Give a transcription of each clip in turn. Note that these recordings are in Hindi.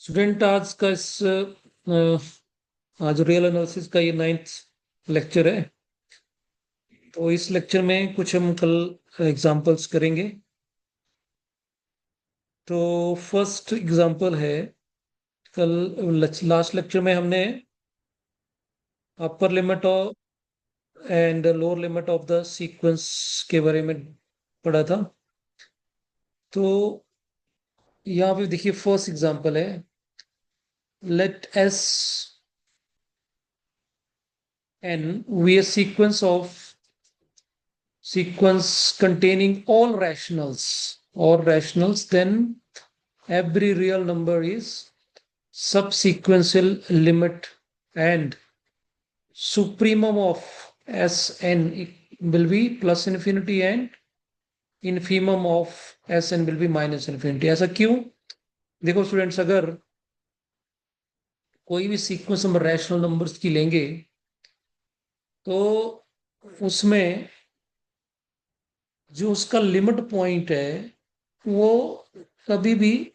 स्टूडेंट आज का आज रियल एनालिसिस का ये 9th लेक्चर है। तो इस लेक्चर में कुछ हम कल एग्जांपल्स करेंगे। तो फर्स्ट एग्जांपल है, कल लास्ट लेक्चर में हमने upper limit of and lower limit of the sequence के बारे में पढ़ा था। तो यहाँ पे देखिए फर्स्ट एग्जांपल है, let S N be a sequence containing all rationals, then every real number is subsequential limit and supremum of Sn will be plus infinity and infimum of Sn will be minus infinity। ऐसा क्यों? देखो स्टूडेंट्स, अगर कोई भी सीक्वेंस हम रैशनल नंबर्स की लेंगे तो उसमें जो उसका लिमिट पॉइंट है वो कभी भी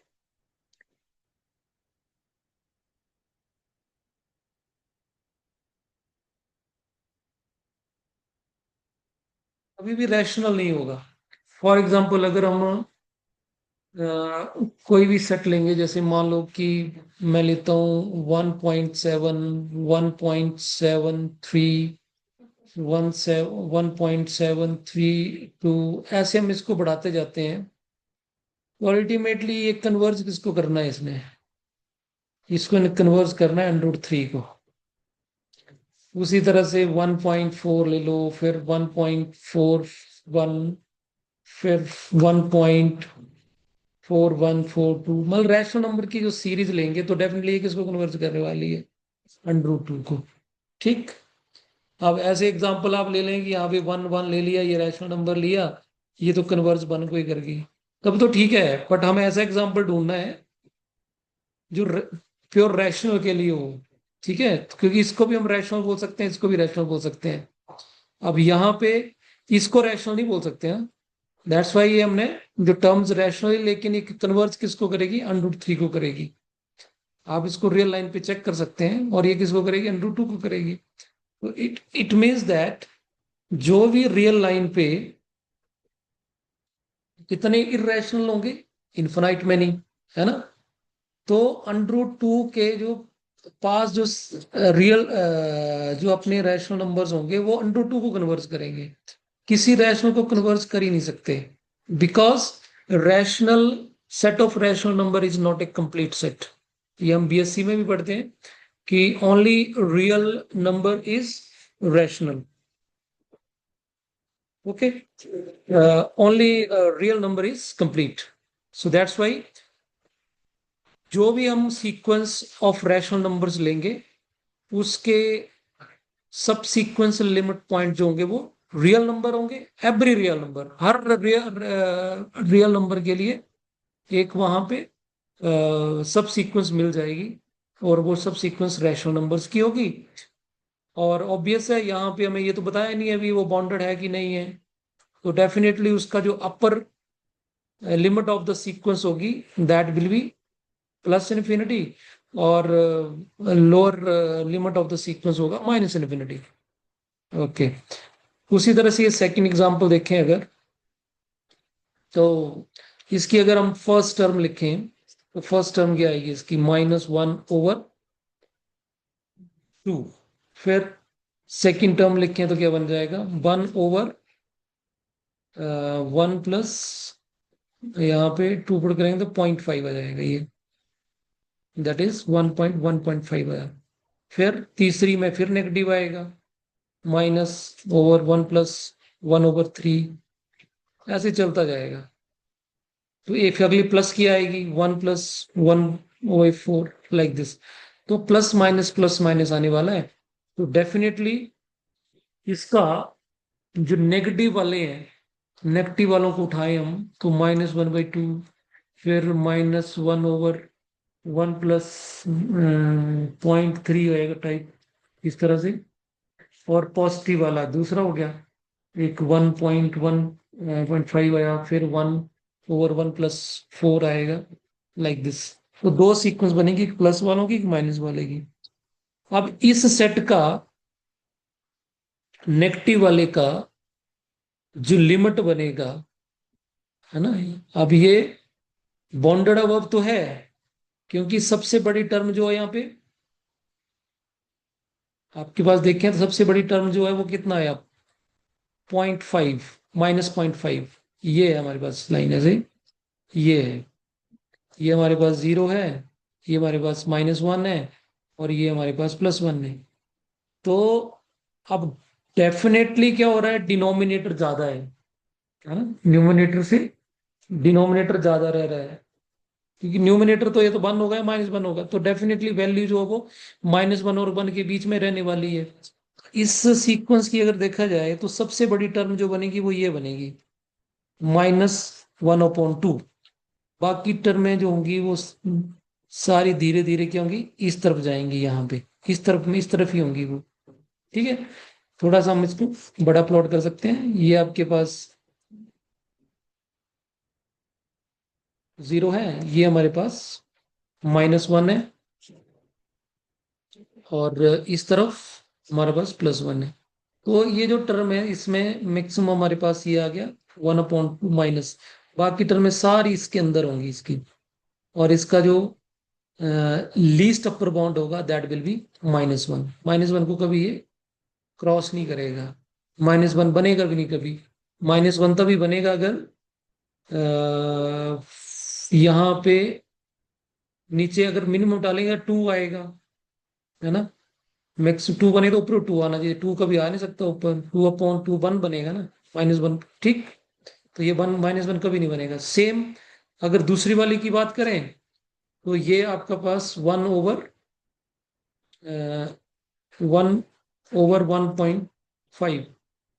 रैशनल नहीं होगा। फॉर एग्जाम्पल अगर हम कोई भी सेट लेंगे, जैसे मान लो कि मैं लेता हूँ 1.7, 1.73, 1.732, ऐसे हम इसको बढ़ाते जाते हैं। तो अल्टीमेटली ये कन्वर्ज किसको करना है? इसको कन्वर्ज करना है √3 को। उसी तरह से 1.4 ले लो, फिर 1.41, फिर 1.4142, मतलब रैशनल नंबर की जो सीरीज लेंगे तो डेफिनेटली किसको कन्वर्ट करने वाली है? √2 को। ठीक। अब ऐसे एग्जांपल आप ले लें कि यहाँ पे 1 1 ले लिया, ये रैशनल नंबर लिया, ये तो कन्वर्ज 1 को ही करेगी, तब तो ठीक है। बट हमें ऐसा एग्जांपल ढूंढना है जो प्योर रैशनल के लिए हो। ठीक है, तो क्योंकि इसको भी हम रैशनल बोल सकते हैं, इसको भी रैशनल बोल सकते हैं। अब यहाँ पे इसको रैशनल नहीं बोल सकते हैं, दैट्स वाई ये हमने जो टर्म्स रैशनल, लेकिन ये कन्वर्ज किसको करेगी? √3 को करेगी। आप इसको रियल लाइन पे चेक कर सकते हैं, और ये किसको करेगी? √2 को करेगी। तो इट मीन्स दैट जो भी रियल लाइन पे कितने इरेशनल होंगे? इन्फिनाइट में नहीं, है ना? तो √2 के जो पास जो रियल जो अपने रैशनल नंबर्स होंगे वो √2 को कन्वर्ज करेंगे। किसी रैशनल को कन्वर्ज कर ही नहीं सकते, because rational set of rational number is not a complete set. ये हम बीएससी में भी पढ़ते हैं कि only real number is rational. Okay, only real number is complete. So that's why जो भी हम सीक्वेंस ऑफ रैशनल नंबर्स लेंगे उसके सब सीक्वेंशियल लिमिट पॉइंट जो होंगे वो रियल नंबर होंगे। एवरी रियल नंबर, हर रियल नंबर के लिए एक वहां पे सब सीक्वेंस मिल जाएगी, और वो सब सीक्वेंस रैशनल नंबर्स की होगी। और ऑब्वियस है, यहाँ पे हमें ये तो बताया नहीं है अभी वो बाउंडेड है कि नहीं है। तो डेफिनेटली उसका जो upper limit of the sequence होगी that will be plus infinity, और lower limit of the sequence होगा माइनस इन्फिनिटी। ओके, उसी तरह से ये सेकंड एग्जांपल देखें अगर, तो इसकी अगर हम फर्स्ट टर्म लिखें तो फर्स्ट टर्म क्या आएगी इसकी? -1/2। फिर सेकंड टर्म लिखें तो क्या बन जाएगा? 1/1 प्लस, यहाँ पे 2 पुट करेंगे तो 0.5 आ जाएगा, ये दैट इज 1.5 आया। फिर तीसरी में फिर नेगेटिव आएगा, -1 प्लस 1/3, ऐसे चलता जाएगा। तो एक अगली प्लस की आएगी 1 प्लस 1/4, लाइक दिस। तो प्लस माइनस आने वाला है। तो डेफिनेटली इसका जो नेगेटिव वाले हैं, नेगेटिव वालों को उठाएं हम तो -1/2, फिर -1/1 प्लस 0.3 होएगा टाइप, इस तरह से। और पॉजिटिव वाला दूसरा हो गया, एक 1.1.5 आया, फिर 1/1 प्लस 4 आएगा, लाइक दिस। तो दो सीक्वेंस बनेगी, एक प्लस वालों की, एक माइनस वाले की। अब इस सेट का नेगेटिव वाले का जो लिमिट बनेगा, है ना, अब ये बॉन्डेड अब तो है, क्योंकि सबसे बड़ी टर्म जो है यहाँ पे आपके पास देखें तो सबसे बड़ी टर्म जो है वो कितना है, आप 0.5, -0.5, ये है हमारे पास लाइन ऐसे, ये है, ये हमारे पास 0 है, ये हमारे पास -1 है, और ये हमारे पास +1 है। तो अब डेफिनेटली क्या हो रहा है, डिनोमिनेटर ज्यादा है ना, न्यूमिनेटर से डिनोमिनेटर ज्यादा रह रहा है, क्योंकि न्यूमिनेटर तो ये तो 1 होगा या -1 होगा, तो डेफिनेटली वैल्यू जो है वो -1 और 1 के बीच में रहने वाली है। इस सीक्वेंस की अगर देखा जाए तो सबसे बड़ी टर्म जो बनेगी वो ये बनेगी, -1/2। बाकी टर्में जो होंगी वो सारी धीरे धीरे क्या होंगी, इस तरफ जाएंगी, यहाँ पे इस तरफ में, इस तरफ ही होंगी वो। ठीक है, थोड़ा सा हम इसको बड़ा प्लॉट कर सकते हैं। ये आपके पास 0 है, ये हमारे पास -1 है, और इस तरफ हमारे पास +1 है। तो ये जो टर्म है इसमें मैक्सिमम हमारे पास ये आ गया 1/2 माइनस, बाकी टर्में सारी इसके अंदर होंगी इसकी, और इसका जो लीस्ट अपर बाउंड होगा दैट विल बी -1। -1 को कभी ये क्रॉस नहीं करेगा, -1 बनेगा भी नहीं कभी। -1 तभी बनेगा अगर यहाँ पे नीचे अगर मिनिमम डालेंगे 2 आएगा, है ना, मैक्स 2 बने तो ऊपर 2 आना चाहिए, 2 कभी आ नहीं सकता ऊपर, 2/2 1 बनेगा ना, -1, ठीक। तो ये 1 -1 कभी नहीं बनेगा। सेम अगर दूसरी वाली की बात करें तो ये आपका पास 1/1/1.5,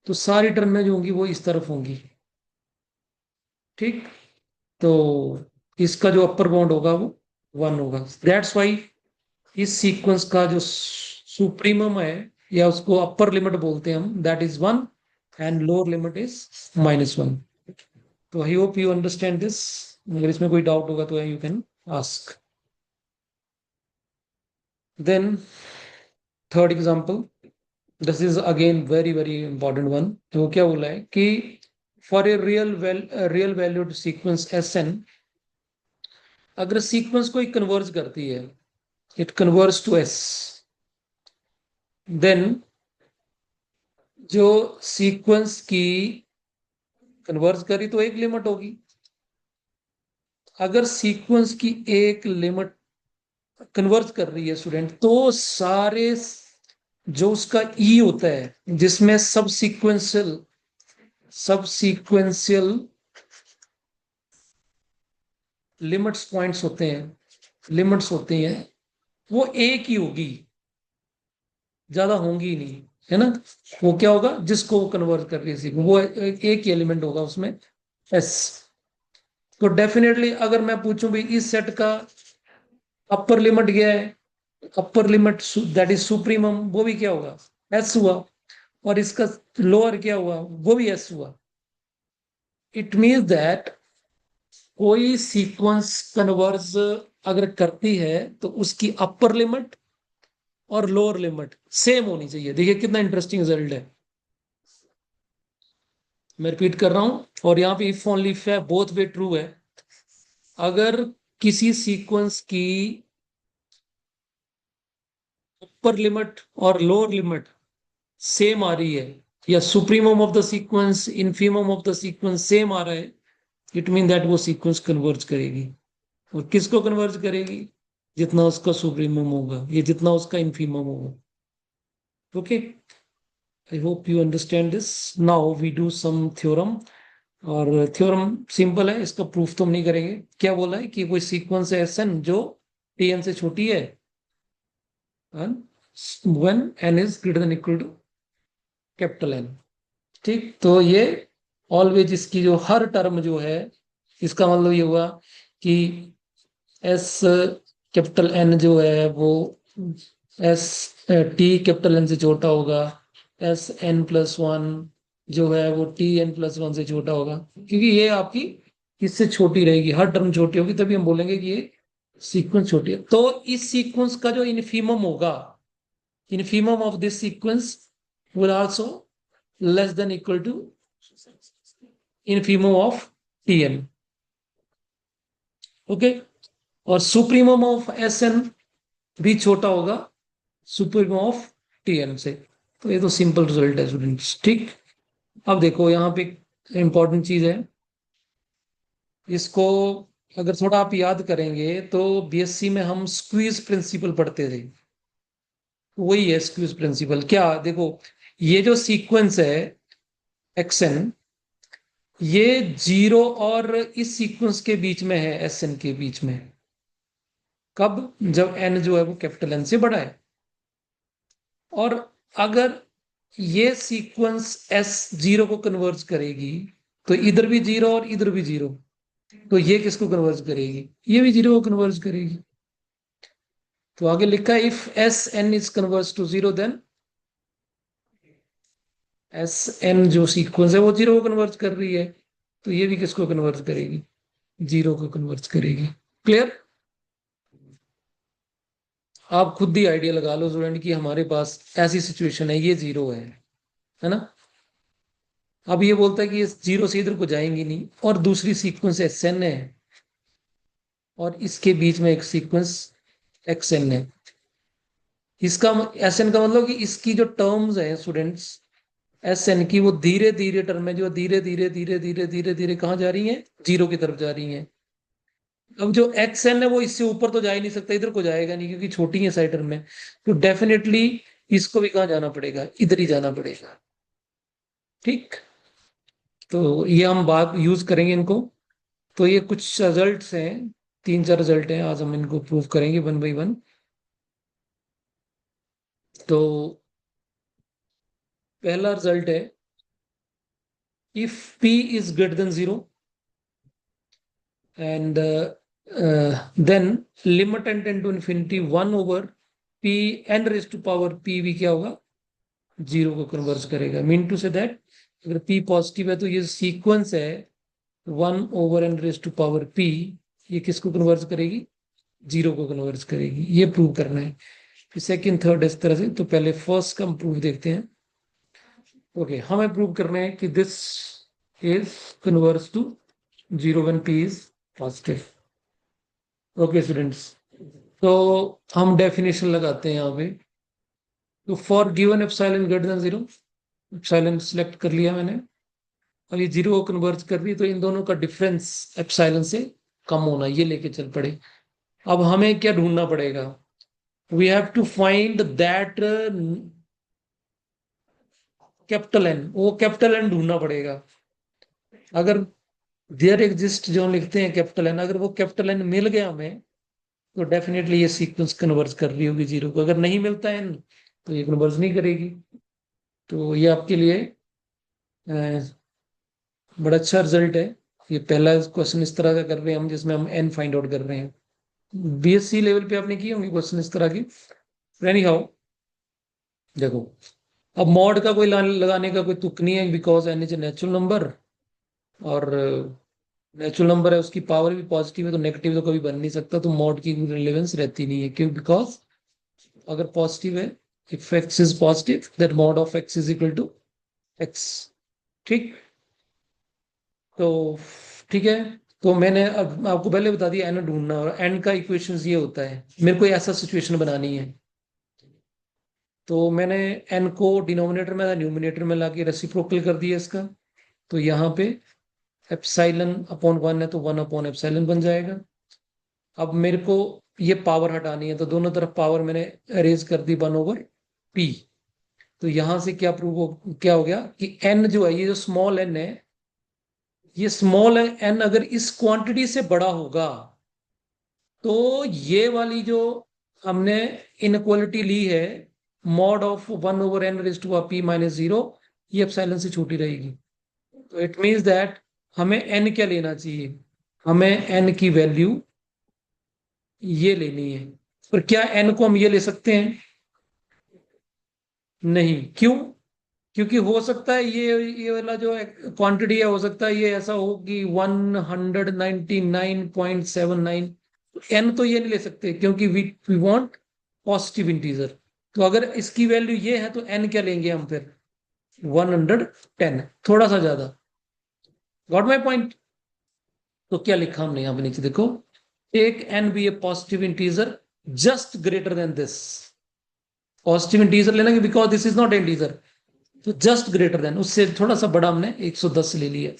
तो सारी टर्में जो होंगी वो इस तरफ होंगी, ठीक। तो इसका जो अपर बाउंड होगा वो 1 होगा। दैट्स वाई इस सीक्वेंस का जो सुप्रीमम है, या उसको अपर लिमिट बोलते हैं हम, that is 1, and lower limit is -1। तो I hope you understand this. अगर इसमें कोई डाउट होगा तो you can ask. Then third example, this is again very very important one. तो क्या बोला है कि for a real valued sequence SN, अगर सीक्वेंस कोई कन्वर्ज करती है, it converge to S, then जो सीक्वेंस की कन्वर्ज करी तो एक लिमिट होगी। अगर सीक्वेंस की एक लिमिट कन्वर्ज कर रही है स्टूडेंट, तो सारे जो उसका ई होता है जिसमें सब सीक्वेंशियल लिमिट्स पॉइंट्स होते हैं, लिमिट्स होती हैं, वो एक ही होगी, ज्यादा होंगी ही नहीं, है ना। वो क्या होगा, जिसको वो कन्वर्ट कर रही है वो एक ही एलिमेंट होगा उसमें, एस। तो डेफिनेटली अगर मैं पूछूं भी इस सेट का अपर लिमिट क्या है, upper limit that is supremum, वो भी क्या होगा, एस हुआ, और इसका लोअर क्या हुआ, वो भी एस हुआ। इट मीन्स दैट कोई सीक्वेंस कन्वर्ज अगर करती है तो उसकी अपर लिमिट और लोअर लिमिट सेम होनी चाहिए। देखिए कितना इंटरेस्टिंग रिजल्ट है। मैं रिपीट कर रहा हूं, और यहाँ पे इफ ओनली इफ है, बोथ वे ट्रू है। अगर किसी सीक्वेंस की अपर लिमिट और लोअर लिमिट सेम आ रही है, या supremum of the sequence infimum of the sequence same आ रहा है, इट मीन दैट वो सीक्वेंस कन्वर्ज करेगी। और किसको कन्वर्ज करेगी, जितना उसका सुप्रीमम होगा, ये जितना उसका इनफीमम होगा। Okay, I hope you understand this. Now we do some theorem. और थ्योरम सिंपल है, इसका प्रूफ तो हम नहीं करेंगे। क्या बोला है कि कोई सीक्वेंस है SN जो TN से छोटी है, when n is greater than equal to capital N। ठीक, तो ये ऑलवेज इसकी जो हर टर्म जो है, इसका मतलब ये हुआ कि S कैपिटल N जो है वो S T कैपिटल N से छोटा होगा, SN+1 जो है वो TN+1 से छोटा होगा, क्योंकि ये आपकी इससे छोटी रहेगी, हर टर्म छोटी होगी, तभी हम बोलेंगे कि ये सीक्वेंस छोटी है तो इस सीक्वेंस का जो इनफीमम होगा, infimum of this sequence will also less than equal to infimum of Tn. Okay, और सुप्रीमम ऑफ Sn भी छोटा होगा सुप्रीमम ऑफ Tn से। तो ये तो सिंपल रिजल्ट है स्टूडेंट्स। ठीक, अब देखो यहाँ पे इंपॉर्टेंट चीज है, इसको अगर थोड़ा आप याद करेंगे तो बीएससी में हम स्क्वीज प्रिंसिपल पढ़ते थे, वही है स्क्वीज प्रिंसिपल। क्या देखो, ये जो सीक्वेंस है एक्सएन, ये जीरो और इस सीक्वेंस के बीच में है, एसएन के बीच में। कब? जब एन जो है वो कैपिटल एन से बड़ा है। और अगर ये सीक्वेंस एस जीरो को कन्वर्ज करेगी तो इधर भी जीरो और इधर भी जीरो, तो ये किसको कन्वर्ज करेगी? ये भी जीरो को कन्वर्ज करेगी। तो आगे लिखा है if S N is converge to zero then S N जो सीक्वेंस है वो जीरो को कन्वर्ज कर रही है, तो ये भी किसको कन्वर्ज करेगी? जीरो को कन्वर्ज करेगी। क्लियर? आप खुद ही आइडिया लगा लो स्टूडेंट कि हमारे पास ऐसी सिचुएशन है, ये जीरो है ना। अब ये बोलता है कि इस जीरो से इधर को जाएंगी नहीं, और दूसरी सीक्वेंस एस एन है और इसके बीच में एक सीक्वेंस एक्स एन है। इसका एस एन का मतलब कि इसकी जो टर्म्स है स्टूडेंट्स एस एन की, वो धीरे धीरे टर्म है जो धीरे धीरे धीरे धीरे धीरे धीरे कहाँ जा रही है? जीरो की तरफ जा रही है। अब जो एक्स एन है वो इससे ऊपर तो जा ही नहीं सकता, इधर को जाएगा नहीं क्योंकि छोटी है साइड टर्म में, तो डेफिनेटली इसको भी कहाँ जाना पड़ेगा? इधर ही जाना पड़ेगा। ठीक, तो ये हम बात यूज करेंगे इनको। तो ये कुछ रिजल्ट्स हैं, तीन चार रिजल्ट हैं, आज हम इनको प्रूव करेंगे वन बाई वन। तो पहला रिजल्ट है if p is greater than zero and then limit N tend to infinity one over p n raise to power p भी क्या होगा? जीरो को कन्वर्ज करेगा। मीन टू से दैट अगर p पॉजिटिव है तो ये सीक्वेंस है one over N raise to power p, ये किसको कन्वर्ज करेगी? जीरो को कन्वर्ज करेगी। ये प्रूव करना है। सेकंड थर्ड इस तरह से। तो पहले फर्स्ट का प्रूफ देखते हैं। ओके, हमें प्रूव करना है कि this is converge to zero when p is positive. Okay students, तो हम डेफिनेशन लगाते हैं यहाँ पे। तो for given epsilon greater than zero, epsilon select कर लिया मैंने, अब ये जीरो को कन्वर्ज कर रही है तो इन दोनों का डिफरेंस एप्सिलॉन से कम होना, ये लेके चल पड़े। अब हमें क्या ढूंढना पड़ेगा? We have to find that capital N, वो कैपिटल एन ढूंढना पड़ेगा। अगर देयर एग्जिस्ट जो लिखते हैं कैपिटल एन, अगर वो कैपिटल एन मिल गया हमें तो डेफिनेटली ये सीक्वेंस कन्वर्ज कर रही होगी जीरो को। अगर नहीं मिलता एन तो ये कन्वर्ज नहीं करेगी। तो ये आपके लिए बड़ा अच्छा रिजल्ट है। ये पहला क्वेश्चन इस तरह का कर रहे हैं हम जिसमें हम एन फाइंड आउट कर रहे हैं। बीएससी लेवल पे आपने किए होंगे क्वेश्चन इस तरह के। एनी हाउ, देखो अब मॉड का कोई लगाने का कोई तुक नहीं है, because N is a natural number, और नेचुरल नंबर है उसकी पावर भी पॉजिटिव है, तो नेगेटिव तो कभी बन नहीं सकता, तो मॉड की रिलेवेंस रहती नहीं है। क्यों? बिकॉज अगर पॉजिटिव है, if X is positive that mod of X is equal to X. ठीक, तो ठीक है। तो मैंने अब आपको पहले बता दिया एन ढूंढना, और एन का इक्वेशन ये होता है, मेरे को ऐसा सिचुएशन बनानी है तो मैंने एन को डिनोमिनेटर में न्यूमिनेटर में लाके रेसिप्रोकल कर दिया इसका। तो यहाँ पे एप्सिलॉन अपॉन वन है तो वन अपॉन एप्सिलॉन बन जाएगा। अब मेरे को ये पावर हटानी है तो दोनों तरफ पावर मैंने अरेज कर दी वन ओवर पी। तो यहां से क्या प्रूव हो, क्या हो गया कि एन जो है, ये जो स्मॉल एन है, ये स्मॉल एन अगर इस क्वांटिटी से बड़ा होगा तो ये वाली जो हमने इनक्वालिटी ली है mod of one over N raise to P minus zero, ये एप्सिलॉन से छोटी रहेगी। तो इट मीन्स दैट हमें एन क्या लेना चाहिए? हमें एन की वैल्यू ये लेनी है। पर क्या एन को हम ये ले सकते हैं? नहीं। क्यों? क्योंकि हो सकता है ये वाला जो क्वांटिटी है, हो सकता है ये ऐसा हो कि 199.79, n तो ये नहीं ले सकते क्योंकि वी वांट पॉजिटिव इंटीजर। तो अगर इसकी वैल्यू ये है तो n क्या लेंगे हम फिर? 110, थोड़ा सा ज्यादा। Got my point? तो क्या लिखा हमने यहां पे नीचे देखो, take n be a positive integer just greater than this. Positive integer लेना because this is not integer, तो जस्ट ग्रेटर देन, उससे थोड़ा सा बड़ा हमने 110 ले लिया।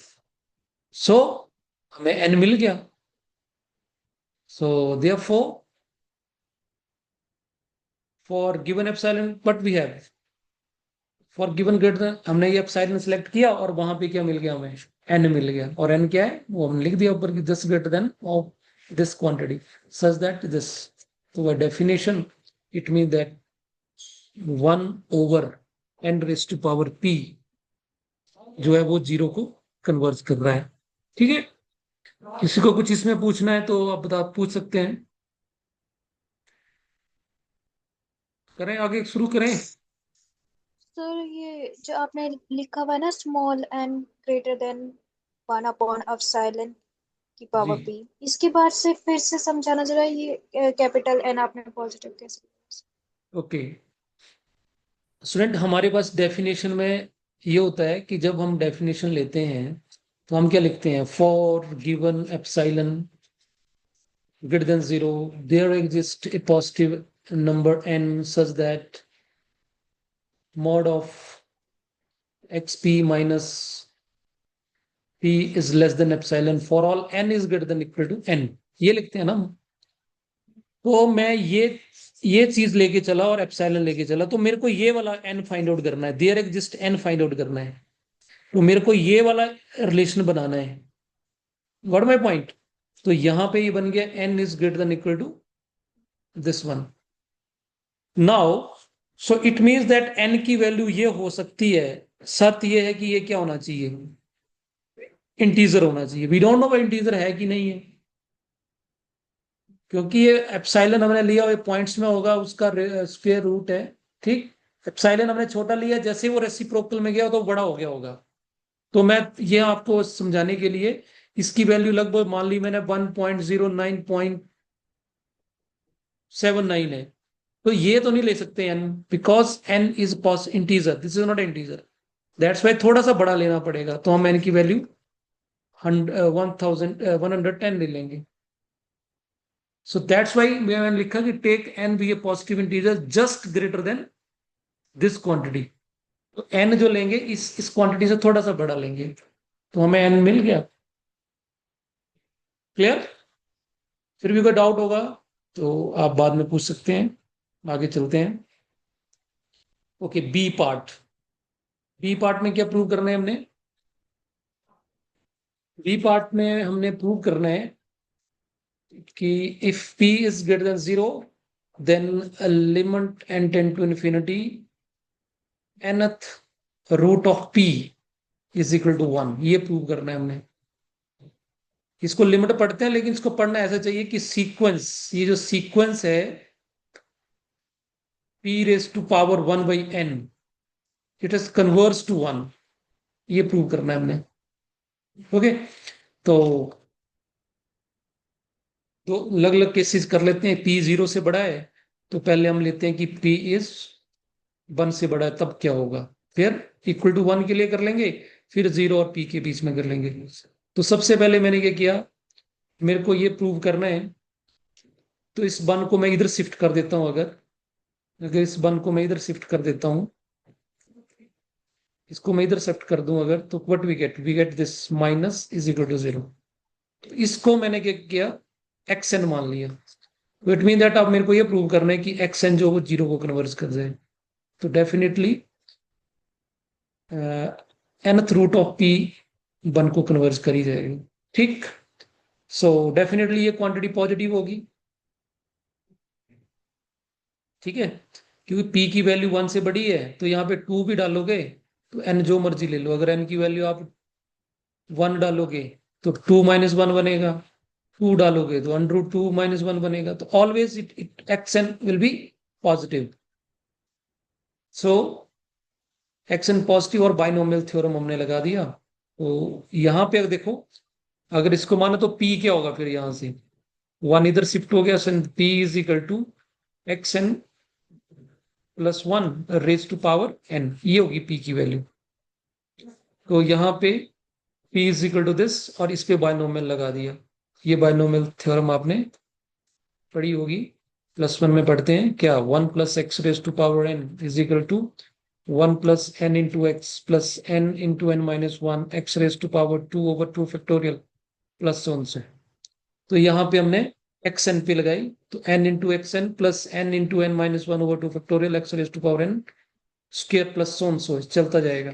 सो हमें n मिल गया। So therefore for given epsilon what we have, for given greater हमने ये एप्सिलॉन सेलेक्ट किया और वहां पे क्या मिल गया हमें? n मिल गया। और n क्या है वो हमने लिख दिया ऊपर की, just greater than of this quantity such that this. तो definition it mean that 1/n⁻p जो है वो जीरो को कन्वर्ट कर रहा है। ठीक है, किसी को कुछ इसमें पूछना है तो आप बता पूछ सकते हैं। करें आगे शुरू करें? सर ये जो आपने लिखा हुआ है ना, स्मॉल एन ग्रेटर देन 1/एप्सिलॉन की जी पावर p, इसके बाद से फिर से समझाना जरा, ये कैपिटल एन आपने पॉजिटिव कैसे? ओके स्टूडेंट, हमारे पास डेफिनेशन में ये होता है कि जब हम डेफिनेशन लेते हैं तो हम क्या लिखते हैं? For given epsilon greater than 0 there exists a positive number n such that mod of xp minus p is less than epsilon for all n is greater than equal to n, ये लिखते हैं ना हम। तो मैं ये चीज लेके चला और एप्सिलॉन लेके चला, तो मेरे को ये वाला n फाइंड आउट करना है, there exist n find out करना है। तो मेरे को ये वाला रिलेशन बनाना है। Got my point? तो यहां पे ये बन गया n is greater than equal to this one. Now so it means that n की वैल्यू ये हो सकती है, शर्त ये है कि ये क्या होना चाहिए? इंटीजर होना चाहिए। वी डोंट नो इंटीजर है कि नहीं है, क्योंकि ये एप्सिलॉन हमने लिया हुआ पॉइंट्स में होगा, उसका स्क्वायर रूट है। ठीक, एप्सिलॉन हमने छोटा लिया, जैसे वो रेसिप्रोकल में गया तो बड़ा हो गया होगा। तो मैं ये आपको समझाने के लिए इसकी वैल्यू लगभग मान ली मैंने 1.09.79 है, तो ये तो नहीं ले सकते n, because n is pos integer, this is not integer. That's why थोड़ा सा बड़ा लेना पड़ेगा, तो हम n की वैल्यू 110 ले लेंगे। सो दैट्स वाई मैंने लिखा कि take n be a positive integer just greater than this quantity. तो n जो लेंगे इस क्वांटिटी से थोड़ा सा बड़ा लेंगे, तो हमें n मिल गया। क्लियर? फिर भी कोई डाउट होगा तो आप बाद में पूछ सकते हैं। आगे चलते हैं। Okay, B part. B part में क्या प्रूव करना है हमने? बी पार्ट में हमने प्रूव करना है कि if p is greater than 0 then limit n tend to infinity nth root of p is equal to 1। ये प्रूव करना है हमने। इसको लिमिट पढ़ते हैं, लेकिन इसको पढ़ना ऐसा चाहिए कि सीक्वेंस, ये जो सीक्वेंस है p raise to power 1 by n, it is converse to 1। ये प्रूव करना है हमने। ओके, तो दो अलग अलग केसेस कर लेते हैं। p 0 से बड़ा है तो पहले हम लेते हैं कि p इज 1 से बड़ा है, तब क्या होगा। फिर इक्वल टू 1 के लिए कर लेंगे, फिर 0 और p के बीच में कर लेंगे। तो सबसे पहले मैंने क्या किया, मेरे को ये प्रूव करना है, तो इस 1 को मैं इधर शिफ्ट कर देता हूं। अगर अगर इस 1 को मैं इधर शिफ्ट कर देता हूं, इसको मैं इधर शिफ्ट कर दूं अगर, तो what we get this minus is equal to 0। तो इसको मैंने क्या किया, एक्स एन मान लिया। तो इट मीन दैट अब मेरे को ये प्रूव करना है कि एक्स एन जो वो 0 को कन्वर्ट कर जाए। तो definitely nth root of p 1 को कन्वर्ट करी जाएगी। ठीक, सो डेफिनेटली ये क्वांटिटी पॉजिटिव होगी। ठीक है, क्योंकि p की वैल्यू 1 से बड़ी है, तो यहाँ पे 2 भी डालोगे तो n जो मर्जी ले लो। अगर n की वैल्यू आप 1 डालोगे तो 2 माइनस 1 बनेगा, 2 डालोगे तो √2 माइनस 1 बनेगा। तो always it X N will be positive. So X N positive, और बाइनोमियल थ्योरम हमने लगा दिया। तो यहां पे अगर देखो, अगर इसको मानो तो p क्या होगा फिर यहां से 1 इधर शिफ्ट हो गया, p is equal to X N plus 1 raise to power n, ये होगी p की वैल्यू। तो यहाँ पे p is equal to this, और इस पे बायनोमियल लगा दिया। ये बायनोमियल थ्योरम आपने पढ़ी होगी, +1 में पढ़ते हैं क्या, 1 plus X raise to power n is equal to 1 plus n into X plus n into n minus 1 X raise to power 2/2 factorial plus on से। तो यहाँ पे हमने एक्स एन पे लगाई, तो n into X N plus n into n minus 1/2 factorial X raise to power n square plus on so चलता जाएगा।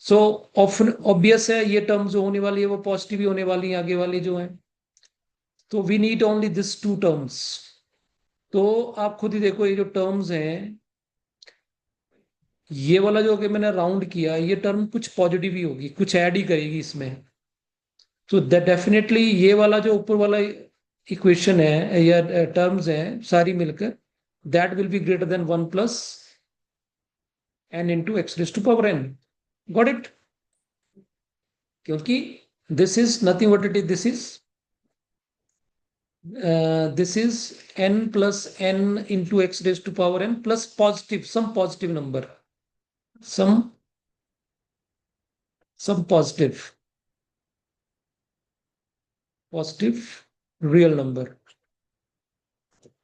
सो ऑब्वियस है ये टर्म जो होने वाली है वो पॉजिटिव ही होने वाली है, आगे वाली जो है। तो we need only this two terms. तो आप खुद ही देखो, ये जो टर्म्स हैं, ये वाला जो कि मैंने राउंड किया, ये टर्म कुछ पॉजिटिव ही होगी, कुछ ऐड ही करेगी इसमें। तो डेफिनेटली ये वाला जो ऊपर वाला इक्वेशन है या टर्म्स हैं सारी मिलकर, that will be greater than 1 plus n into x raise to power n। Got it? क्योंकि this is nothing what it is, this is n plus n into x raise to power n plus positive some positive number, some positive real number।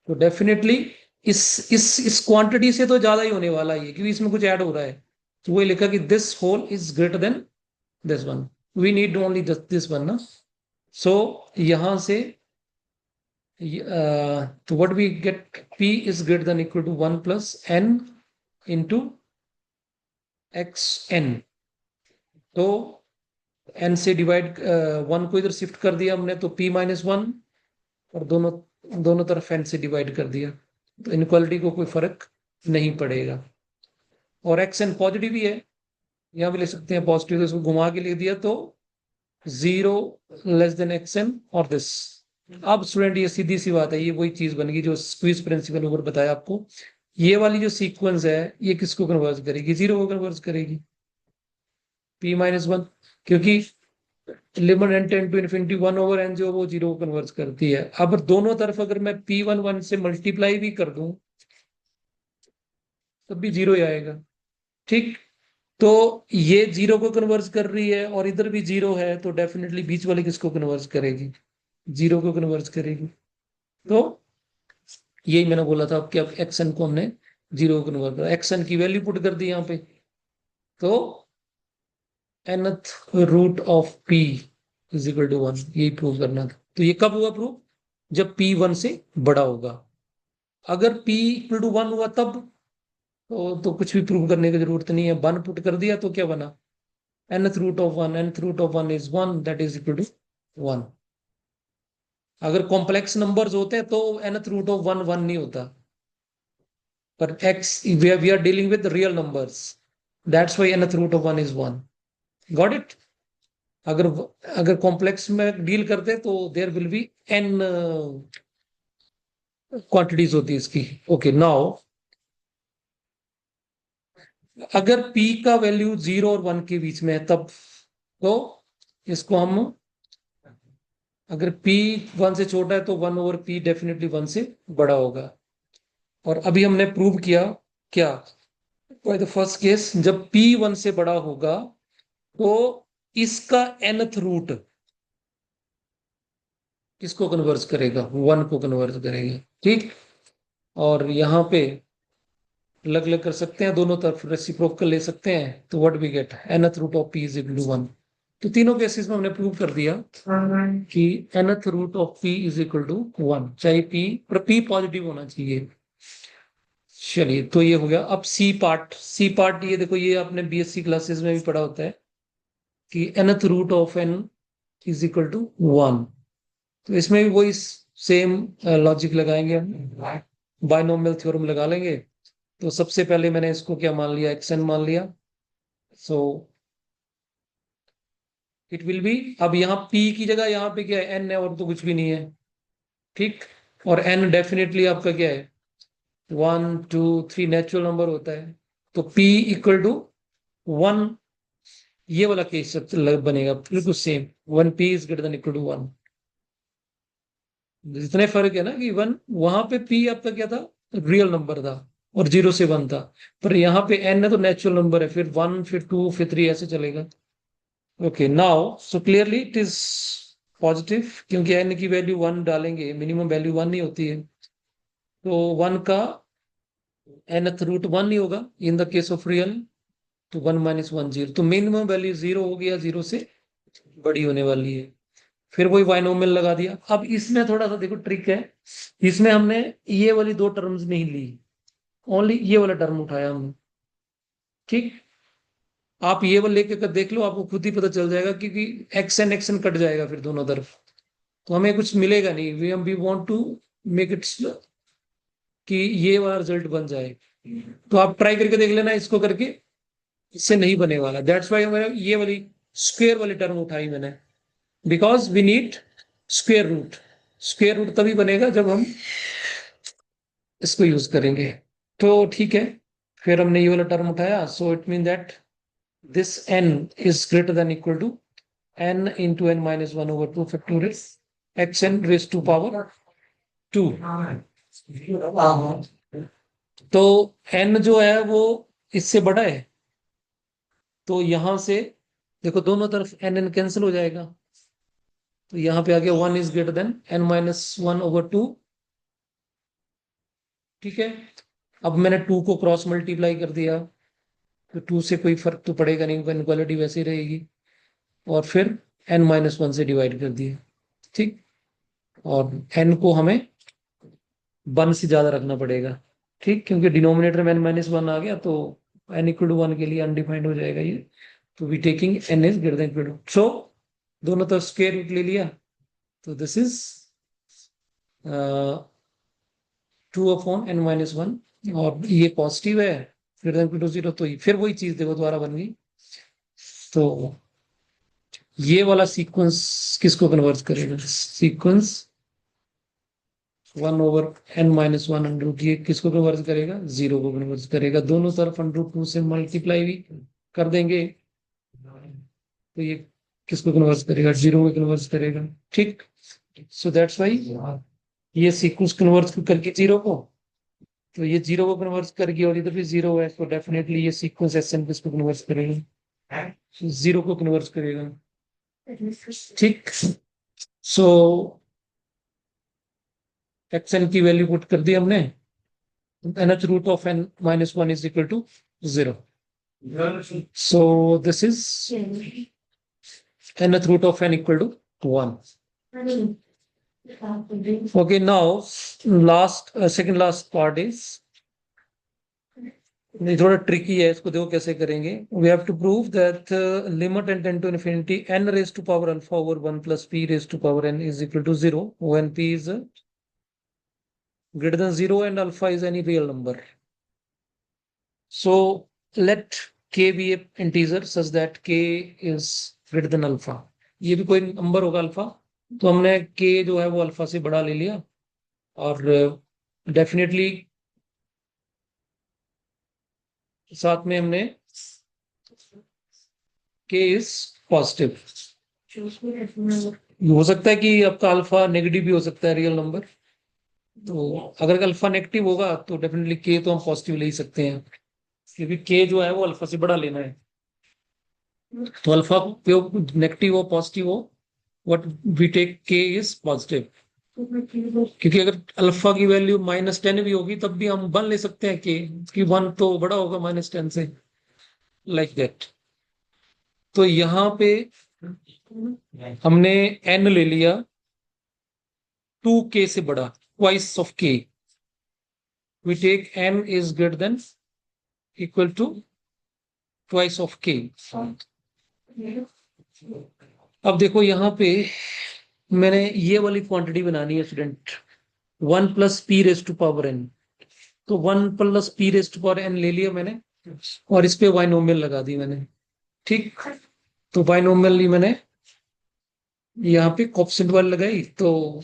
तो डेफिनेटली इस क्वांटिटी से तो ज्यादा ही होने वाला है, क्योंकि इसमें कुछ ऐड हो रहा है। तो वही लिखा कि this whole is greater than this one, we need only this one ना। सो यहां से तो what we get, p is greater than equal to 1 plus n into X N. तो n से डिवाइड 1 को इधर शिफ्ट कर दिया हमने, तो p माइनस 1, और दोनों दोनों तरफ n से डिवाइड कर दिया, तो इनक्वालिटी को कोई फर्क नहीं पड़ेगा। और एक्स एन पॉजिटिव ही है, यहाँ भी ले सकते हैं पॉजिटिव, तो इसको घुमा के लिख दिया, तो 0 लेस देन एक्स एन और दिस। अब स्टूडेंट ये सीधी सी बात है, ये वही चीज बन गई जो स्क्वीज प्रिंसिपल ऊपर बताया आपको। ये वाली जो सीक्वेंस है ये किसको कन्वर्ज करेगी, 0 को कन्वर्ज करेगी, p माइनस 1, क्योंकि limit n tend to infinity 1/n जो वो 0 को कन्वर्ज करती है। अब दोनों तरफ अगर मैं p1 से मल्टीप्लाई भी कर दूं तब भी 0 ही आएगा, ठीक। तो ये 0 को कन्वर्ज कर रही है और इधर भी 0 है, तो डेफिनेटली बीच वाली किसको कन्वर्ज करेगी, 0 को कन्वर्ज करेगी। तो यही मैंने बोला था कि अब एक्सन को हमने 0 को कन्वर्ट करा, एक्सन की वैल्यू पुट कर दी यहाँ पे, तो nth root of p is equal to 1, यही प्रूव करना था। तो ये कब हुआ प्रूव, जब p 1 से बड़ा होगा। अगर p इक्वल टू 1 हुआ तब तो कुछ भी प्रूव करने की जरूरत नहीं है, 1 पुट कर दिया तो क्या बना, nth root of 1, nth root of 1 is 1, that is equal to 1। अगर कॉम्प्लेक्स नंबर्स होते हैं तो nth रूट ऑफ 1 1 नहीं होता, पर x we are dealing with real numbers, that's why nth root of 1 is 1। Got it? अगर अगर कॉम्प्लेक्स में डील करते तो there will be n quantities होती है इसकी। ओके, नाउ अगर p का वैल्यू 0 और 1 के बीच में है तब, तो इसको हम, अगर p 1 से छोटा है तो 1/p डेफिनेटली 1 से बड़ा होगा। और अभी हमने प्रूव किया क्या, फॉर द फर्स्ट केस जब p 1 से बड़ा होगा तो इसका nth रूट किसको कन्वर्ज करेगा, 1 को कन्वर्ज करेगा, ठीक। और यहाँ पे अलग अलग कर सकते हैं, दोनों तरफ रेसिप्रोकल ले सकते हैं, तो what we get, nth root of p is equal to 1। तो तीनों केसेस में हमने प्रूव कर दिया कि nth root of p is equal to 1, चाहे p पर p पॉजिटिव होना चाहिए। चलिए, तो ये हो गया। अब सी पार्ट ये देखो, ये आपने बीएससी क्लासेस में भी पढ़ा होता है कि nth root of n is equal to 1। तो इसमें भी वही सेम लॉजिक लगाएंगे हम, बायनोमियल थ्योरम लगा लेंगे। तो सबसे पहले मैंने इसको क्या मान लिया, xn मान लिया। सो इट विल बी, अब यहाँ p की जगह यहाँ पे क्या है, n है और तो कुछ भी नहीं है, ठीक। और n डेफिनेटली आपका क्या है, 1 2 3 नेचुरल नंबर होता है। तो p इक्वल टू 1, ये वाला केस बनेगा बिल्कुल same, 1p is greater than equal to 1। जितने फर्क है ना कि वन, वहां पे पी आपका क्या था, रियल नंबर था और 0 से 1 था, पर यहाँ पे एन है तो नेचुरल नंबर है, फिर 1 फिर 2 फिर 3 ऐसे चलेगा। Okay now so clearly it is positive, क्योंकि एन की वैल्यू 1 डालेंगे, मिनिमम वैल्यू 1 ही होती है, तो 1 का nth रूट 1 नहीं होगा in the case of real, तो 1 माइनस 1 0, तो मिनिमम वैल्यू 0 हो गया, 0 से बड़ी होने वाली है। फिर वही बाइनोमियल लगा दिया। अब इसमें थोड़ा सा देखो ट्रिक है, इसमें हमने ये वाली दो टर्म्स नहीं ली, ओनली ये वाला टर्म उठाया हमने। ठीक, आप ये वाला लेके कर देख लो, आपको खुद ही पता चल जाएगा, क्योंकि एक्स एन कट जाएगा फिर दोनों तरफ, तो हमें कुछ मिलेगा नहीं। We want to make it कि ये वाला रिजल्ट बन जाए, तो आप ट्राई करके देख लेना इसको करके, इससे नहीं बने वाला। दैट्स वाई मैंने ये वाली स्क्वेयर वाली टर्म उठाई मैंने, because we need square root. Square root तभी बनेगा जब हम इसको यूज करेंगे। तो ठीक है, फिर हमने ये वाला टर्म उठाया, so it mean that this n is greater than equal to n into n minus 1 over 2 factorial xn raised to power 2। तो n जो है वो इससे बड़ा है, तो यहां से देखो दोनों तरफ n कैंसिल हो जाएगा, तो यहां पे आ गया 1 is greater then n minus 1 over 2। ठीक है, अब मैंने 2 को क्रॉस मल्टीप्लाई कर दिया, तो 2 से कोई फर्क तो पड़ेगा नहीं, इनक्वालिटी वैसी रहेगी, और फिर n माइनस 1 से डिवाइड कर दिया। ठीक, और n को हमें 1 से ज्यादा रखना पड़ेगा। ठीक, क्योंकि डिनोमिनेटर में n माइनस 1 आ गया, तो n इक्वल टू 1 के लिए अनडिफाइंड हो जाएगा ये, तो we taking n is greater than equal to, so दोनों तरफ स्क्वायर रूट ले लिया, तो this is 2 upon n minus 1, और ये पॉजिटिव है, ग्रेटर देन इक्वल टू 0, तो फिर वही चीज देखो दोबारा बन गई। तो ये वाला सीक्वेंस किसको कन्वर्ट करेगा, sequence 1 over n minus 1 under root, ये किसको कन्वर्ट करेगा, 0 को कन्वर्ट करेगा। दोनों तरफ अंडर रूट 2 से मल्टीप्लाई भी कर देंगे, तो ये किसको कन्वर्ट करेगा, 0 को कन्वर्ट करेगा। ठीक, सो दैट्स वाई ये सीक्वेंस कन्वर्ट करके 0 को, तो ये 0 को कन्वर्ट करके, और इधर भी 0 है, तो डेफिनेटली ये सीक्वेंस एस एन किसको कन्वर्ट करेगा, 0 को कन्वर्ट करेगा। ठीक, सो एक्स एन की वैल्यू पुट कर दी हमने, nth root of n minus 1 is equal to 0. So this is nth root of n equal to 1. Okay, now last second last part is, ये थोड़ा ट्रिकी है, इसको देखो कैसे करेंगे। We have to prove that limit N tend to infinity n raise to power alpha over 1 plus p raise to power n is equal to 0 when p is greater than 0 and alpha is any real number. So let k be a integer such that k is greater than alpha. ये भी कोई नंबर होगा अल्फा, तो हमने k जो है वो अल्फा से बड़ा ले लिया, और डेफिनेटली साथ में हमने k इज पॉजिटिव। हो सकता है कि आपका अल्फा नेगेटिव भी हो सकता है, रियल नंबर, तो अगर अल्फा नेगेटिव होगा तो डेफिनेटली k तो हम पॉजिटिव ले ही सकते हैं, क्योंकि k जो है वो अल्फा से बड़ा लेना है। तो अल्फा नेगेटिव हो पॉजिटिव हो, what we take k is positive, क्योंकि अगर अल्फा की वैल्यू -10 भी होगी तब भी हम 1 ले सकते हैं कि 1 तो बड़ा होगा -10 से, लाइक दैट। तो यहाँ पे हमने n ले लिया 2k से बड़ा, twice of k, we take n is greater than equal to twice of k। अब देखो यहाँ पे मैंने ये वाली क्वांटिटी बनानी है student, 1 plus p raise to power n, तो 1 plus p raise to power n ले लिया मैंने, और इस पे बाइनोमियल लगा दी मैंने। ठीक, तो बाइनोमियल मैंने यहाँ पे कोएफिशिएंट वाली लगाई, तो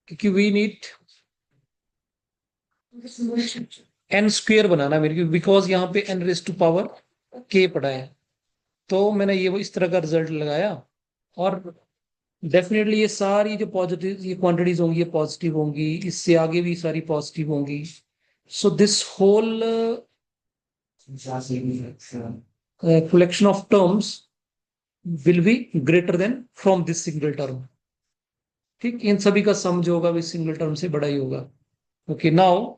क्योंकि वी नीड n स्क्वायर बनाना मेरे को, बिकॉज यहाँ पे n raise to power k पड़ा है, तो मैंने ये वो इस तरह का रिजल्ट लगाया, और डेफिनेटली ये सारी जो पॉजिटिव ये क्वांटिटीज होंगी ये पॉजिटिव होंगी, इससे आगे भी सारी पॉजिटिव होंगी. So this whole collection of terms will be greater than from this single term. ठीक, इन सभी का सम जो होगा वो इस सिंगल टर्म से बड़ा ही होगा. ओके नाउ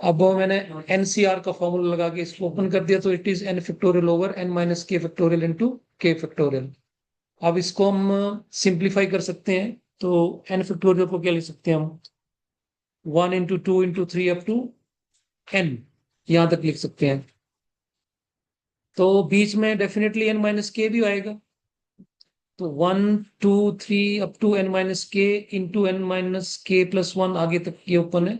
अब मैंने एनसीआर का फॉर्मूला लगा के इसको ओपन कर दिया, तो it is n factorial over n minus k factorial into k factorial. अब इसको हम सिंप्लीफाई कर सकते हैं, तो एन फैक्टोरियल को क्या लिख सकते हैं हम, 1 into 2 into 3 up to n, यहां तक लिख सकते हैं. तो बीच में डेफिनेटली n माइनस के भी आएगा, तो 1 2 3 अप टू n माइनस के इंटू एन माइनस के प्लस 1 आगे तक ये ओपन है.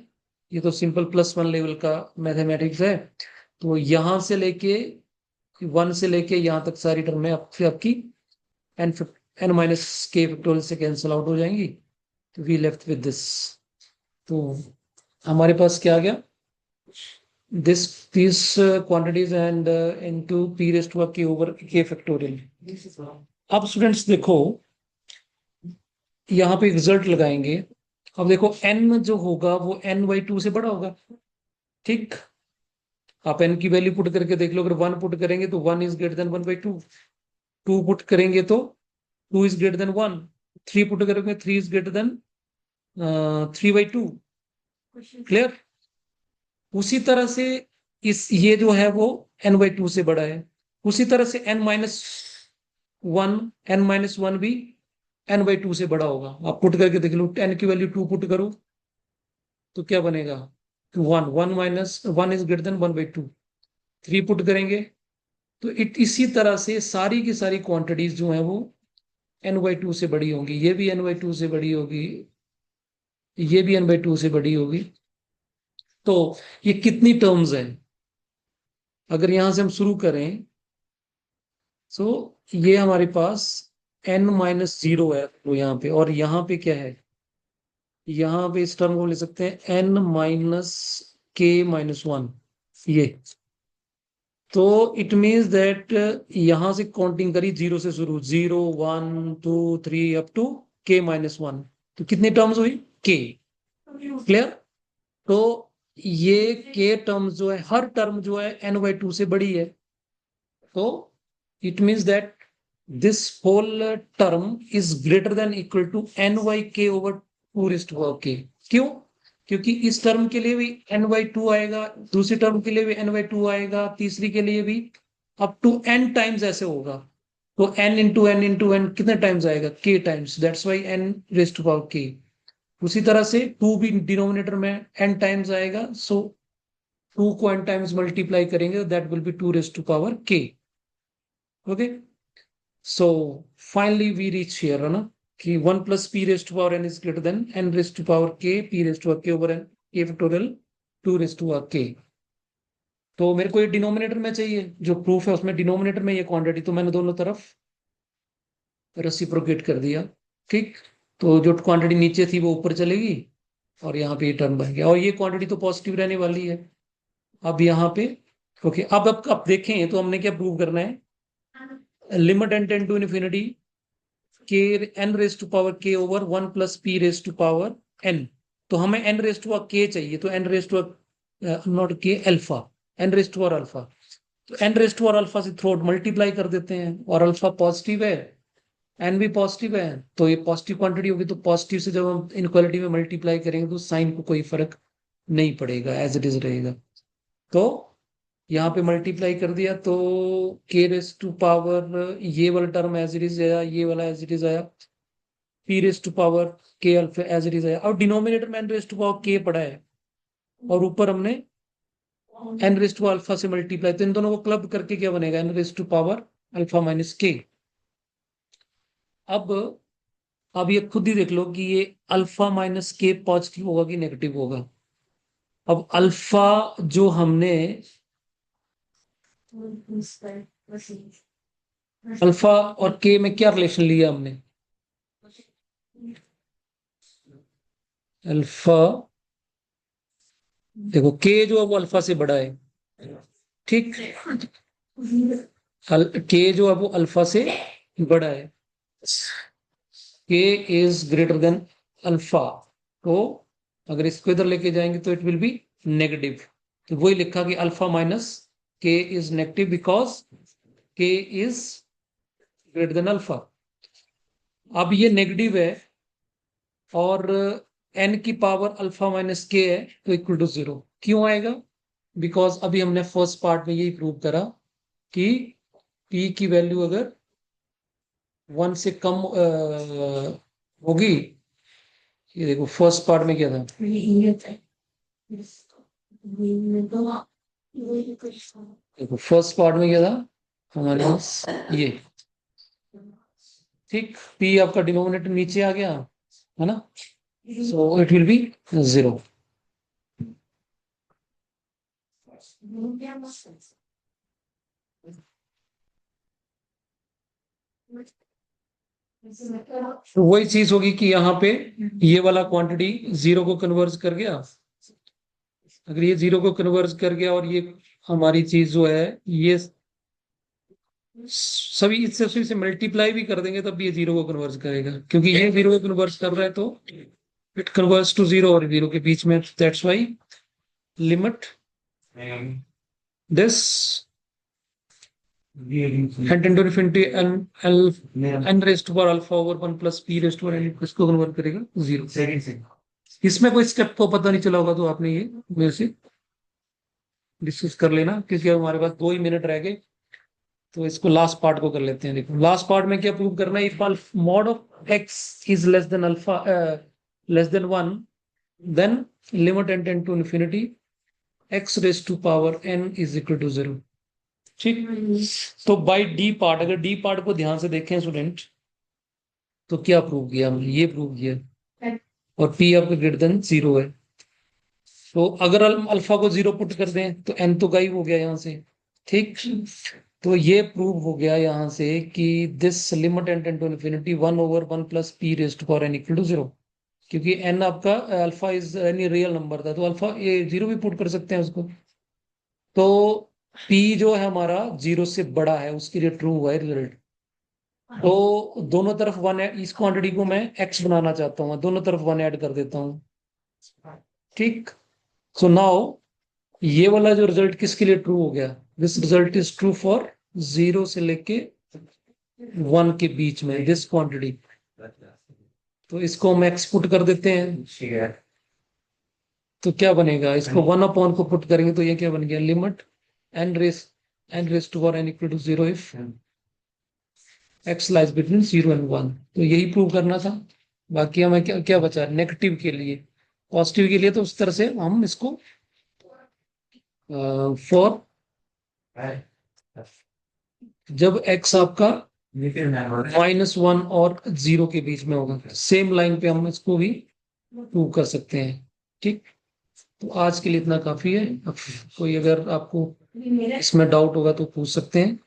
ये तो सिंपल +1 लेवल का मैथमेटिक्स है. तो यहां से लेके 1 से लेके यहां तक सारी टर्में आपकी N N minus k factorial से कैंसिल आउट हो जाएंगी. तो वी लेफ्ट विद दिस. तो हमारे पास क्या आ गया, this these quantities and into p raised to k over k factorial. अब स्टूडेंट्स देखो यहाँ पे रिजल्ट लगाएंगे. अब देखो n जो होगा वो n/2 से बड़ा होगा. ठीक, आप n की वैल्यू पुट करके देख लो. अगर 1 पुट करेंगे तो 1 इज ग्रेटर देन 1/2. 2 पुट करेंगे तो 2 इज ग्रेटर देन 1. 3 पुट करेंगे 3 इज ग्रेटर देन 3/2. क्लियर. उसी तरह से इस ये जो है वो n/2 से बड़ा है. उसी तरह से n-1 भी n/2 से बड़ा होगा. आप पुट करके देख लो, n की वैल्यू 2 पुट करो तो क्या बनेगा, 1 1 minus 1 is greater then 1/2. 3 put करेंगे तो इसी तरह से सारी की सारी क्वांटिटीज जो है वो n/2 से बड़ी होंगी. ये भी n/2 से बड़ी होगी, ये भी n/2 से बड़ी होगी. तो ये कितनी टर्म्स हैं, अगर यहां से हम शुरू करें, सो ये हमारे पास n-0 है तो यहाँ पे, और यहाँ पे क्या है, यहाँ पे इस टर्म को ले सकते हैं n-k-1. ये तो इट मीन्स दैट यहां से काउंटिंग करी 0 से शुरू, 0 1 2 3 अप टू k-1. तो कितनी टर्म्स हुई, k. क्लियर. तो ये k टर्म्स जो है, हर टर्म जो है n/2 से बड़ी है. तो it means that this whole term is greater than equal to n/k over 2 raised to power k. क्यों, क्योंकि इस टर्म के लिए भी n/2 आएगा, दूसरी टर्म के लिए भी n/2 आएगा, तीसरी के लिए भी, अप टू n टाइम्स ऐसे होगा. तो n into n into n कितने टाइम्स आएगा, k times. That's why n raised to power k. उसी तरह से 2 भी डिनोमिनेटर में n टाइम्स आएगा, सो 2 को n टाइम्स मल्टीप्लाई करेंगे, that will B 2 raised to power k. Okay, so finally we reach here है ना, कि 1 plus p raised to power n is greater than n raised to power k, p raised to power k over n, k factorial 2 raised to power k. तो मेरे को ये डिनोमिनेटर में चाहिए, जो प्रूफ है उसमें डिनोमिनेटर में ये क्वांटिटी, तो मैंने दोनों तरफ रेसिप्रोकेट कर दिया. ठीक, तो जो क्वांटिटी नीचे थी वो ऊपर चलेगी और यहाँ पे ये टर्म बन गया, और ये क्वांटिटी तो पॉजिटिव रहने वाली है. अब यहाँ पे ओके, अब देखें तो हमने क्या प्रूव करना है, limit n tend to infinity k n raise to power k over 1 plus p raise to power n. तो हमें n raise to power k चाहिए, तो n raise to not k alpha, n raise to power alpha. तो n raise to power alpha से थ्रू मल्टीप्लाई कर देते हैं, और अल्फा पॉजिटिव है, n भी पॉजिटिव है, तो ये पॉजिटिव क्वांटिटी होगी. तो पॉजिटिव से जब हम इनक्वालिटी में मल्टीप्लाई करेंगे तो साइन को कोई फर्क नहीं पड़ेगा, एज इट इज रहेगा. तो यहाँ पे मल्टीप्लाई कर दिया तो k रेज टू पावर ये वाला टर्म एज इट इज आया, ये वाला एज इट इज आया, p raise to power k alpha as it is आया, और डिनोमिनेटर में n raise to power k पड़ा है, और ऊपर हमने n रेज टू अल्फा से मल्टीप्लाई, तो इन दोनों को क्लब करके क्या बनेगा, n raise to power alpha minus k. अब ये खुद ही देख लो कि ये अल्फा माइनस k पॉजिटिव होगा कि नेगेटिव होगा. अब अल्फा जो हमने अल्फा और के में क्या रिलेशन लिया हमने, अल्फा देखो के जो है वो अल्फा से बड़ा है. ठीक, के जो है वो अल्फा से बड़ा है. k is greater than alpha, तो अगर इसको इधर लेके जाएंगे तो इट विल बी नेगेटिव। तो वही लिखा कि alpha minus k is negative because k is greater then alpha. अब ये नेगेटिव है और n की पावर अल्फा माइनस k है तो इक्वल टू 0 क्यों आएगा? बिकॉज अभी हमने फर्स्ट पार्ट में यही प्रूव करा कि p की वैल्यू अगर 1 से कम होगी। ये देखो फर्स्ट पार्ट में क्या था, देखो फर्स्ट पार्ट में क्या था हमारे पास ये, ठीक, p आपका डिनोमिनेटर नीचे आ गया है ना, सो इट विल बी 0। तो वही चीज होगी कि यहाँ पे ये वाला क्वांटिटी 0 को कन्वर्ज कर गया। अगर ये 0 को कन्वर्ज कर गया और ये हमारी चीज जो है ये सभी इससे से मल्टीप्लाई भी कर देंगे तब भी ये 0 को कन्वर्ज करेगा, क्योंकि ये 0 को कन्वर्ज कर रहा है तो इट कन्वर्ज टू 0 और 0 के बीच में। That's why limit this and into infinity n raised to power alpha over 1 plus p raised to power n इसको कन्वर्ट करेगा 0। इसमें कोई स्टेप को पता नहीं चला होगा तो आपने ये मेरे से डिस्कस कर लेना, क्योंकि अब हमारे पास 2 ही मिनट रह गए। तो इसको लास्ट पार्ट को कर लेते हैं। देखो लास्ट पार्ट में क्या प्रूव करना है, if mod of x is less than alpha less than 1 then limit n tend to infinity x raise to power n is equal to 0। ठीक, तो बाय डी पार्ट, अगर डी पार्ट को ध्यान से देखें स्टूडेंट तो क्या प्रूव किया हमने, ये प्रूव किया और p आपका ग्रेटर देन 0 है। तो अगर अल्फा को 0 पुट कर दें तो n तो गायब हो गया यहाँ से। ठीक, तो ये प्रूव हो गया यहाँ से कि this limit n tend to infinity 1 over 1 plus p raised to power n equal to 0, क्योंकि n आपका alpha is any real number था तो अल्फा ये 0 भी पुट कर सकते हैं उसको। तो p जो है हमारा 0 से बड़ा है उसके लिए ट्रू हुआ है रिजल्ट। तो दोनों तरफ 1 इस क्वांटिटी को मैं x बनाना चाहता हूँ, दोनों तरफ 1 ऐड कर देता हूँ। ठीक, सो नाउ ये वाला जो रिजल्ट किसके लिए ट्रू हो गया, this result is true for 0 से लेके 1 के बीच में दिस क्वांटिटी। तो इसको हम x पुट कर देते हैं तो क्या बनेगा, इसको 1 अपॉन को पुट करेंगे तो ये क्या बन गया, limit n raise to power n equal to 0 if x lies between 0 and 1। तो यही प्रूव करना था। बाकी हमें क्या क्या बचा नेगेटिव के लिए, पॉजिटिव के लिए तो उस तरह से हम इसको फॉर जब x आपका -1 और 0 के बीच में होगा सेम लाइन पे हम इसको भी प्रूव कर सकते हैं। ठीक, तो आज के लिए इतना काफी है। अब कोई अगर आपको इसमें डाउट होगा तो पूछ सकते हैं।